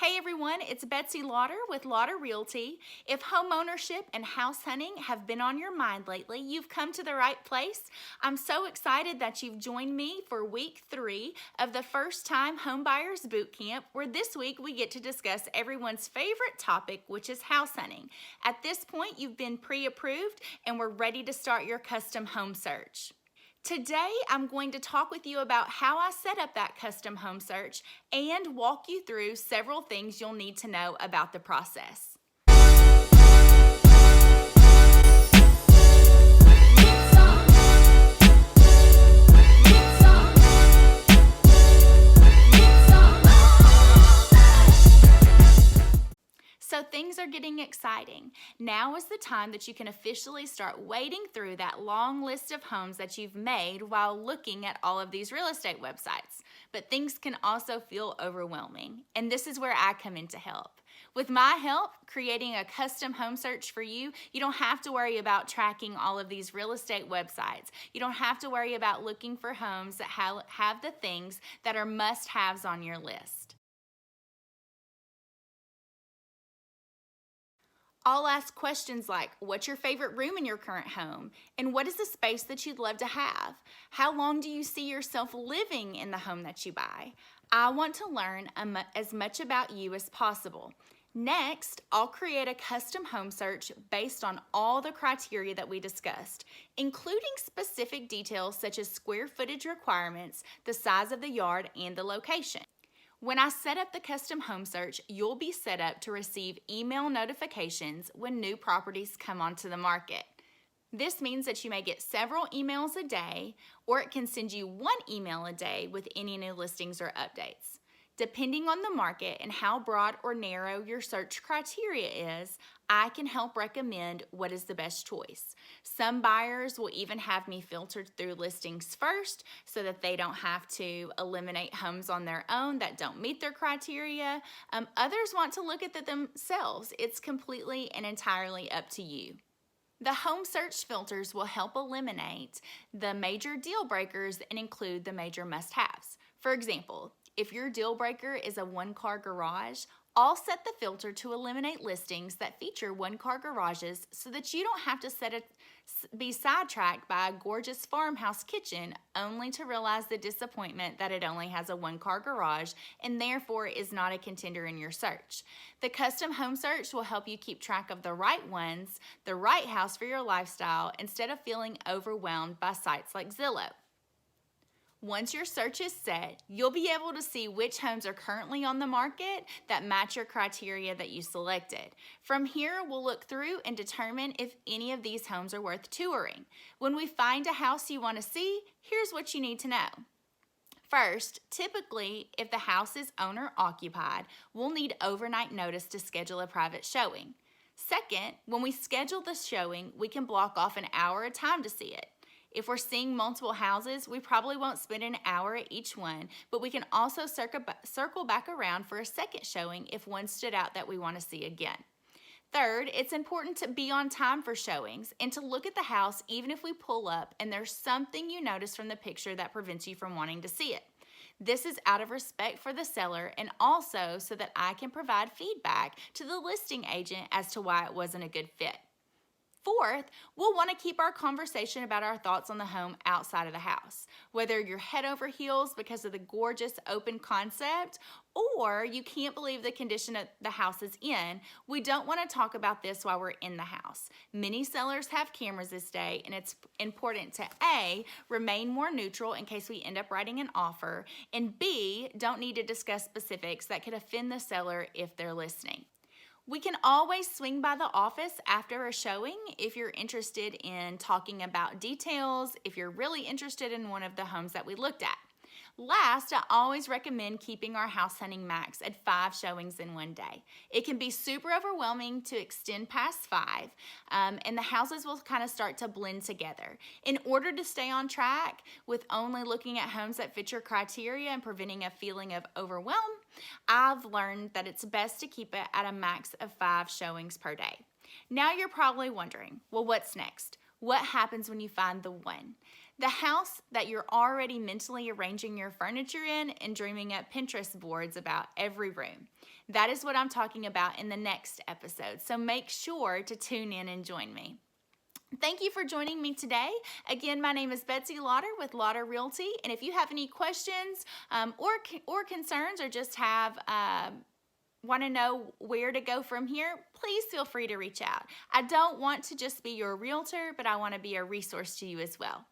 Hey everyone, it's Betsy Lauder with Lauder Realty. If homeownership and house hunting have been on your mind lately, you've come to the right place. I'm so excited that you've joined me for week 3 of the First Time Homebuyers Bootcamp, where this week we get to discuss everyone's favorite topic, which is house hunting. At this point, you've been pre-approved and we're ready to start your custom home search. Today, I'm going to talk with you about how I set up that custom home search and walk you through several things you'll need to know about the process. So things are getting exciting. Now is the time that you can officially start wading through that long list of homes that you've made while looking at all of these real estate websites. But things can also feel overwhelming, and this is where I come in to help. With my help, creating a custom home search for you, you don't have to worry about tracking all of these real estate websites. You don't have to worry about looking for homes that have the things that are must-haves on your list. I'll ask questions like, what's your favorite room in your current home? And what is the space that you'd love to have? How long do you see yourself living in the home that you buy? I want to learn as much about you as possible. Next, I'll create a custom home search based on all the criteria that we discussed, including specific details such as square footage requirements, the size of the yard, and the location. When I set up the custom home search, you'll be set up to receive email notifications when new properties come onto the market. This means that you may get several emails a day, or it can send you one email a day with any new listings or updates. Depending on the market and how broad or narrow your search criteria is, I can help recommend what is the best choice. Some buyers will even have me filter through listings first so that they don't have to eliminate homes on their own that don't meet their criteria. Others want to look at them themselves. It's completely and entirely up to you. The home search filters will help eliminate the major deal breakers and include the major must-haves. For example, if your deal breaker is a one-car garage, I'll set the filter to eliminate listings that feature one-car garages so that you don't have to be sidetracked by a gorgeous farmhouse kitchen only to realize the disappointment that it only has a one-car garage and therefore is not a contender in your search. The custom home search will help you keep track of the right ones, the right house for your lifestyle, instead of feeling overwhelmed by sites like Zillow. Once your search is set, you'll be able to see which homes are currently on the market that match your criteria that you selected. From here, we'll look through and determine if any of these homes are worth touring. When we find a house you want to see, here's what you need to know. First, typically, if the house is owner-occupied, we'll need overnight notice to schedule a private showing. Second, when we schedule the showing, we can block off an hour of time to see it. If we're seeing multiple houses, we probably won't spend an hour at each one, but we can also circle back around for a second showing if one stood out that we want to see again. Third, it's important to be on time for showings and to look at the house even if we pull up and there's something you notice from the picture that prevents you from wanting to see it. This is out of respect for the seller and also so that I can provide feedback to the listing agent as to why it wasn't a good fit. Fourth, we'll want to keep our conversation about our thoughts on the home outside of the house. Whether you're head over heels because of the gorgeous open concept or you can't believe the condition the house is in, we don't want to talk about this while we're in the house. Many sellers have cameras this day, and it's important to A, remain more neutral in case we end up writing an offer, and B, don't need to discuss specifics that could offend the seller if they're listening. We can always swing by the office after a showing if you're interested in talking about details, if you're really interested in one of the homes that we looked at. Last, I always recommend keeping our house hunting max at 5 showings in one day. It can be super overwhelming to extend past 5, and the houses will kind of start to blend together. In order to stay on track with only looking at homes that fit your criteria and preventing a feeling of overwhelm, I've learned that it's best to keep it at a max of 5 showings per day. Now you're probably wondering, well, what's next? What happens when you find the one? The house that you're already mentally arranging your furniture in and dreaming up Pinterest boards about every room. That is what I'm talking about in the next episode. So make sure to tune in and join me. Thank you for joining me today. Again, my name is Betsy Lauder with Lauder Realty. And if you have any questions or concerns, or just have want to know where to go from here, please feel free to reach out. I don't want to just be your realtor, but I want to be a resource to you as well.